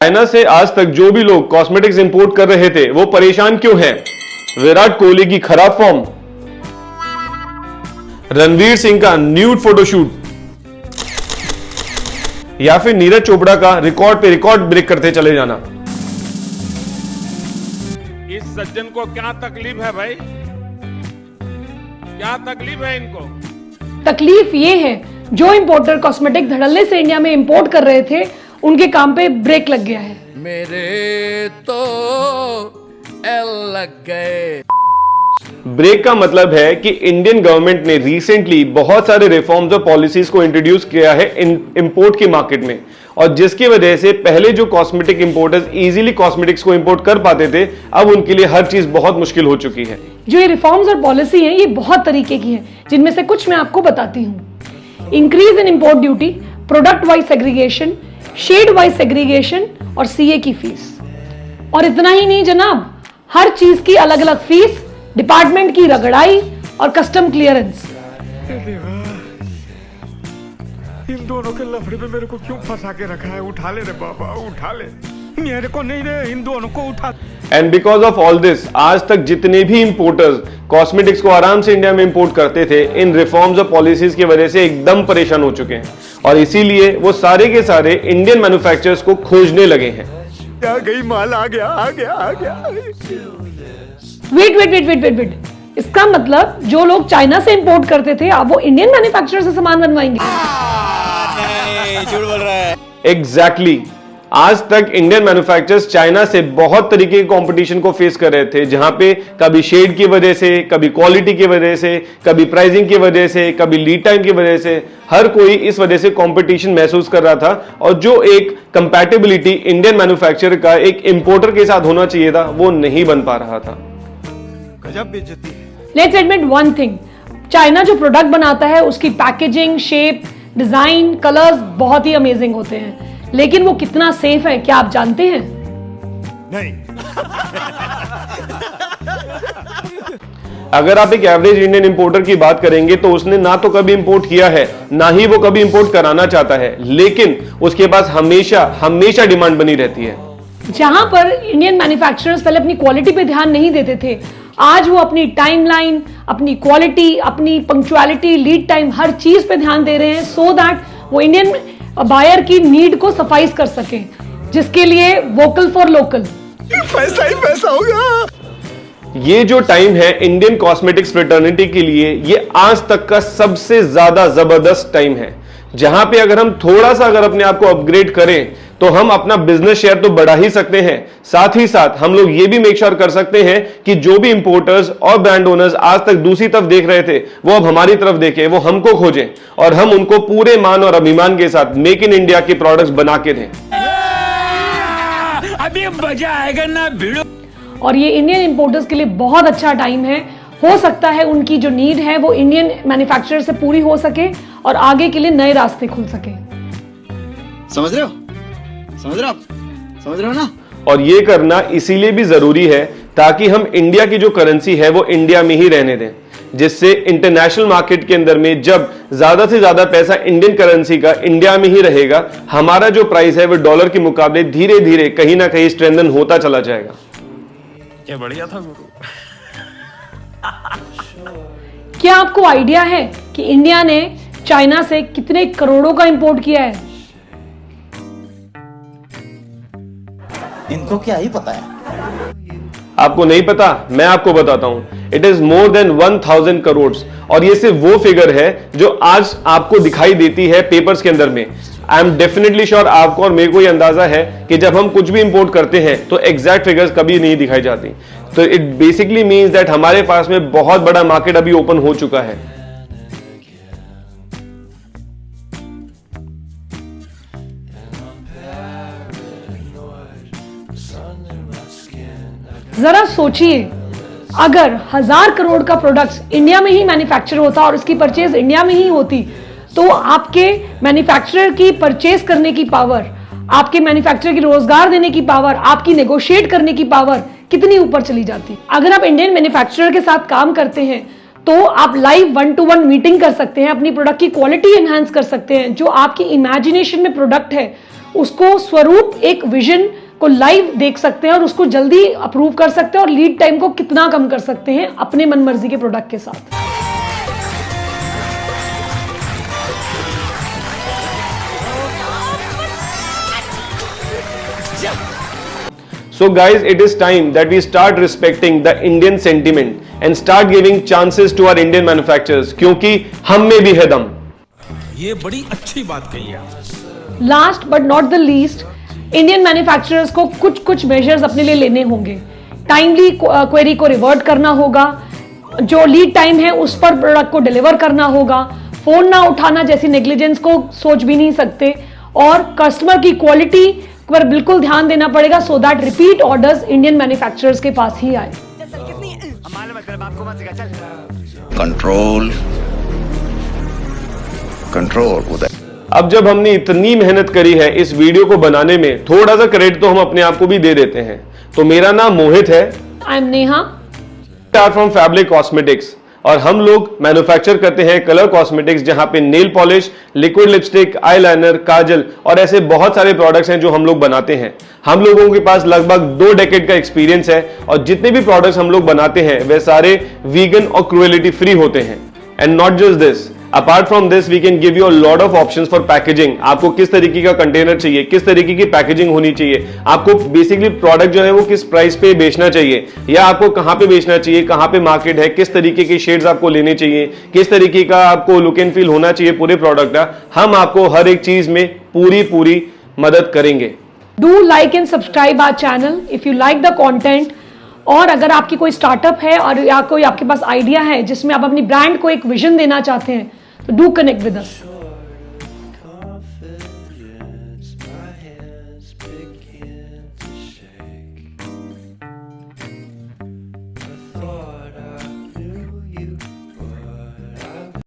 China से आज तक जो भी लोग कॉस्मेटिक्स इंपोर्ट कर रहे थे वो परेशान क्यों हैं? विराट कोहली की खराब फॉर्म, रणवीर सिंह का न्यूड फोटोशूट, या फिर नीरज चोपड़ा का रिकॉर्ड पे रिकॉर्ड ब्रेक करते चले जाना। इस सज्जन को क्या तकलीफ है भाई? क्या तकलीफ है इनको? तकलीफ ये है जो इंपोर्टर कॉस्मेटिक धड़ल्ले से इंडिया में इंपोर्ट कर रहे थे उनके काम पे ब्रेक लग गया है। मेरे तो एल लग गए। ब्रेक का मतलब है कि इंडियन गवर्नमेंट ने रिसेंटली बहुत सारे रिफॉर्म्स और पॉलिसीज को इंट्रोड्यूस किया है इंपोर्ट की मार्केट में, और जिसकी वजह से पहले जो कॉस्मेटिक इंपोर्टर्स इजीली कॉस्मेटिक्स को इंपोर्ट कर पाते थे, अब उनके लिए हर चीज बहुत मुश्किल हो चुकी है। जो ये रिफॉर्म्स और पॉलिसी हैं ये बहुत तरीके की हैं, जिनमें से कुछ मैं आपको बताती हूँ। Increase in import duty, product wise segregation, shade wise segregation और सीए की फीस। और इतना ही नहीं जनाब, हर चीज की अलग अलग फीस, डिपार्टमेंट की रगड़ाई और कस्टम क्लियरेंस। इन दोनों के लफड़े पे मेरे को क्यों फंसा के रखा है? उठा ले रे बाबा, उठा ले। मेरे को नहीं रे, इन दोनों को उठा। And because of all this, आज तक जितने भी इंपोर्टर्स कॉस्मेटिक्स को आराम से इंडिया में इंपोर्ट करते थे, इन रिफॉर्म्स और पॉलिसीज की वजह से एकदम परेशान हो चुके हैं, और इसीलिए वो सारे के सारे इंडियन मैन्युफैक्चरर्स को खोजने लगे हैं। आ गई माल, आ गया आ गया आ गया। वेट, इसका मतलब जो लोग चाइना से इंपोर्ट करते थे अब वो इंडियन मैन्युफैक्चरर से सामान बनवाएंगे? नहीं, झूठ बोल रहा है। एग्जैक्टली। आज तक इंडियन मैन्युफैक्चरर्स चाइना से बहुत तरीके के कंपटीशन को फेस कर रहे थे, जहां पे कभी शेड की वजह से, कभी क्वालिटी की वजह से, कभी प्राइसिंग की वजह से, कभी लीड टाइम की वजह से, हर कोई इस वजह से कंपटीशन महसूस कर रहा था, और जो एक कंपैटिबिलिटी इंडियन मैन्युफैक्चरर का एक इंपोर्टर के साथ होना चाहिए था, वो नहीं बन पा रहा था। गजब बेइज्जती है। Let's admit one thing, China जो प्रोडक्ट बनाता है उसकी पैकेजिंग, शेप, डिजाइन, कलर्स बहुत ही अमेजिंग होते हैं, लेकिन वो कितना सेफ है क्या आप जानते हैं? नहीं। अगर आप एक एवरेज इंडियन इंपोर्टर की बात करेंगे तो उसने ना तो कभी इंपोर्ट किया है, ना ही वो कभी इंपोर्ट कराना चाहता है, लेकिन उसके पास हमेशा डिमांड बनी रहती है। जहां पर इंडियन मैन्युफैक्चरर्स पहले अपनी क्वालिटी पे ध्यान नहीं देते थे, आज वो अपनी टाइमलाइन, अपनी क्वालिटी, अपनी पंक्चुअलिटी, लीड टाइम, हर चीज पे ध्यान दे रहे हैं, सो दैट वो इंडियन बायर की नीड को सफाइज कर सके, जिसके लिए वोकल फॉर लोकल। पैसा ही पैसा होगा। ये जो टाइम है इंडियन कॉस्मेटिक्स फ्रेटर्निटी के लिए, ये आज तक का सबसे ज्यादा जबरदस्त टाइम है, जहां पे अगर हम थोड़ा सा अपने आप को अपग्रेड करें तो हम अपना बिजनेस शेयर तो बढ़ा ही सकते हैं, साथ ही साथ हम लोग ये भी मेक श्योर कर सकते हैं कि जो भी इंपोर्टर्स और ब्रांड ओनर्स आज तक दूसरी तरफ देख रहे थे, वो अब हमारी तरफ देखें, वो हमको खोजें, और हम उनको पूरे मान और अभिमान के साथ मेक इन इंडिया के प्रोडक्ट्स बना के दें। अभी मजा आएगा ना भिड़ो। और ये इंडियन इंपोर्टर्स के लिए बहुत अच्छा टाइम है। हो सकता है उनकी जो नीड है वो इंडियन मैन्युफैक्चरर से पूरी हो सके और आगे के लिए नए रास्ते खुल सके। समझ रहे हो? समझ रहे हो ना? और ये करना इसीलिए भी जरूरी है ताकि हम इंडिया की जो करेंसी है वो इंडिया में ही रहने दें, जिससे इंटरनेशनल मार्केट के अंदर में जब ज्यादा से ज्यादा पैसा इंडियन करेंसी का इंडिया में ही रहेगा, हमारा जो प्राइस है वो डॉलर के मुकाबले धीरे धीरे कहीं ना कहीं स्ट्रेंथन होता चला जाएगा। क्या बढ़िया था गुरु। क्या आपको आइडिया है कि इंडिया ने चाइना से कितने करोड़ों का इंपोर्ट किया है? इनको क्या ही पता है? आपको नहीं पता? मैं आपको बताता हूं। It is more than 1000 crore, और ये सिर्फ वो फिगर है जो आज आपको दिखाई देती है पेपर्स के अंदर में। आई एम डेफिनेटली श्योर आपको और मेरे को ये अंदाजा है कि जब हम कुछ भी इंपोर्ट करते हैं तो एग्जैक्ट फिगर्स कभी नहीं दिखाई जाती। तो इट बेसिकली मीन्स दैट हमारे पास में बहुत बड़ा मार्केट अभी ओपन हो चुका है। जरा सोचिए, अगर 1000 करोड़ का प्रोडक्ट्स इंडिया में ही मैन्युफैक्चर होता और उसकी परचेज इंडिया में ही होती, तो आपके मैन्युफैक्चरर की परचेज करने की पावर, आपके मैन्युफैक्चरर की रोजगार देने की पावर, आपकी नेगोशिएट करने की पावर कितनी ऊपर चली जाती। अगर आप इंडियन मैन्युफैक्चरर के साथ काम करते हैं तो आप लाइव 1-to-1 मीटिंग कर सकते हैं, अपनी प्रोडक्ट की क्वालिटी एनहांस कर सकते हैं, जो आपकी इमेजिनेशन में प्रोडक्ट है उसको स्वरूप एक विजन को लाइव देख सकते हैं और उसको जल्दी अप्रूव कर सकते हैं और लीड टाइम को कितना कम कर सकते हैं अपने मनमर्जी के प्रोडक्ट के साथ। So guys, it is time that we start respecting the Indian sentiment and start giving chances to our Indian manufacturers, क्योंकि हम में भी है दम। ये बड़ी अच्छी बात कही है। Last but not the least, Indian manufacturers को कुछ मेजर्स अपने लिए लेने होंगे। टाइमली क्वेरी को रिवर्ट करना होगा, जो लीड टाइम है उस पर प्रोडक्ट को डिलीवर करना होगा, फोन ना उठाना जैसी नेग्लिजेंस को सोच भी नहीं सकते, और कस्टमर की क्वालिटी पर बिल्कुल ध्यान देना पड़ेगा so that repeat orders Indian manufacturers के पास ही आए। कंट्रोल उदय। अब जब हमने इतनी मेहनत करी है इस वीडियो को बनाने में, थोड़ा सा क्रेडिट तो हम अपने आप को भी दे देते हैं। तो मेरा नाम मोहित है, I am Neha from Fablic cosmetics, और हम लोग मैन्युफैक्चर करते हैं कलर कॉस्मेटिक्स, जहां पे nail polish, liquid lipstick, eyeliner, kajal और ऐसे बहुत सारे प्रोडक्ट्स हैं जो हम लोग बनाते हैं। हम लोगों के पास लगभग 2 डेकेड का एक्सपीरियंस है और जितने भी प्रोडक्ट्स हम लोग बनाते हैं वे सारे वीगन और क्रुएलिटी फ्री होते हैं। And not just this, apart from this we can give you a lot of options for packaging. आपको किस तरीके का कंटेनर चाहिए, किस तरीके की पैकेजिंग होनी चाहिए, आपको बेसिकली प्रोडक्ट जो है वो किस प्राइस पे बेचना चाहिए, या आपको कहां पे बेचना चाहिए, कहां पे मार्केट है, किस तरीके के शेड्स आपको लेने चाहिए, किस तरीके का आपको लुक एंड फील होना चाहिए पूरे प्रोडक्ट का, हम आपको हर एक चीज में पूरी मदद करेंगे। Do like and subscribe our channel if you like the content. और अगर आपकी कोई स्टार्टअप है और या कोई आपके पास आइडिया है जिसमें आप अपनी ब्रांड को एक विजन देना चाहते हैं, तो डू कनेक्ट विद अस।